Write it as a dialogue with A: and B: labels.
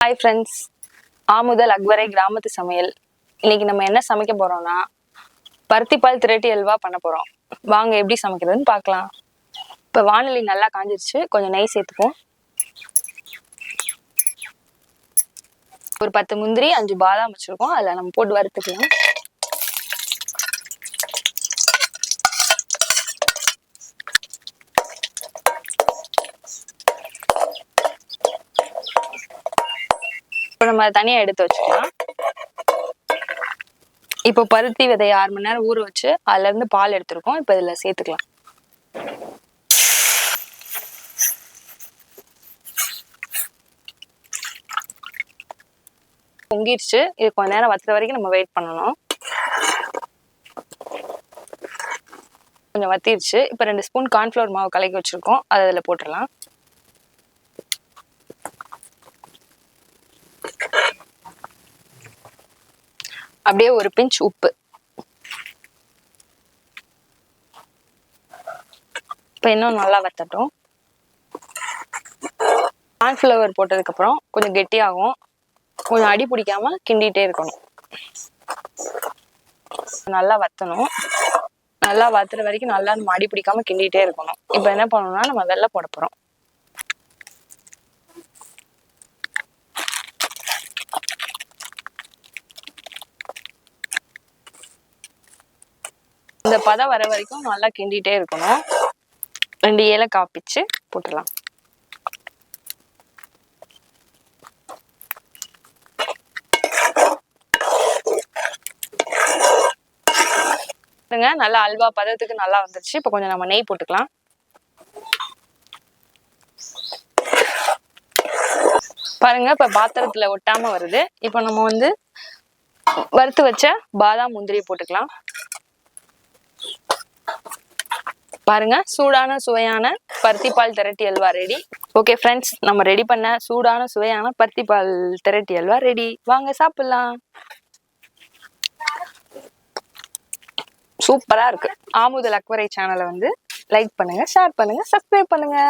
A: Hi friends, ஆமுதல் அக்வரை கிராமத்து சமையல். இன்னைக்கு நம்ம என்ன சமைக்க போறோம்னா பருத்திப்பால் திரட்டி அல்வா பண்ண போறோம். வாங்க எப்படி சமைக்கிறதுன்னு பார்க்கலாம். இப்போ வானொலி நல்லா காஞ்சிருச்சு, கொஞ்சம் நெய் சேர்த்துப்போம். ஒரு 10 முந்திரி 5 பாதாம் வச்சிருக்கோம், அதில் நம்ம போட்டு வறுத்துக்கலாம். இப்போ நம்ம தனியாக எடுத்து வச்சுக்கலாம். இப்போ பருத்தி விதையை 6 மணி நேரம் ஊற வச்சு அதுல இருந்து பால் எடுத்திருக்கோம். இப்போ இதுல சேர்த்துக்கலாம். பொங்கிடுச்சு. இது கொஞ்ச நேரம் வத்துற வரைக்கும் நம்ம வெயிட் பண்ணணும். கொஞ்சம் வத்திருச்சு. இப்போ 2 ஸ்பூன் கார்ன்ஃப்ளவர் மாவு கலக்கி வச்சிருக்கோம், அதை அதில் போட்டுடலாம். அப்படியே ஒரு பிஞ்ச் உப்பு. இப்போ இன்னும் நல்லா வத்தட்டும். கார்ன்ஃப்ளவர் போட்டதுக்கப்புறம் கொஞ்சம் கெட்டியாகும். கொஞ்சம் அடி பிடிக்காம கிண்டிகிட்டே இருக்கணும். நல்லா வத்தணும். நல்லா வத்துற வரைக்கும் நல்லா நம்ம அடி பிடிக்காம கிண்டிகிட்டே இருக்கணும். இப்போ என்ன பண்ணணும்னா நம்ம வெல்லம் போட போகிறோம். இந்த பதம் வர வரைக்கும் நல்லா கிண்டிகிட்டே இருக்கணும். 2 ஏலக்காய் பிச்சு போட்டுடலாம். நல்லா அல்வா பதத்துக்கு நல்லா வந்துருச்சு. இப்போ கொஞ்சம் நம்ம நெய் போட்டுக்கலாம். பாருங்க, இப்ப பாத்திரத்துல ஒட்டாம வருது. இப்போ நம்ம வறுத்து வச்ச பாதாம் முந்திரி போட்டுக்கலாம். பாருங்க, சூடான சுவையான பருத்திப்பால் திரட்டி அல்வா ரெடி. ஓகே ஃப்ரெண்ட்ஸ், நம்ம ரெடி பண்ண சூடான சுவையான பருத்திப்பால் திரட்டி அல்வா ரெடி. வாங்க சாப்பிடலாம். சூப்பரா இருக்கு. ஆமுதல் அக்வரை சேனலை லைக் பண்ணுங்க, ஷேர் பண்ணுங்க, சப்ஸ்கிரைப் பண்ணுங்க.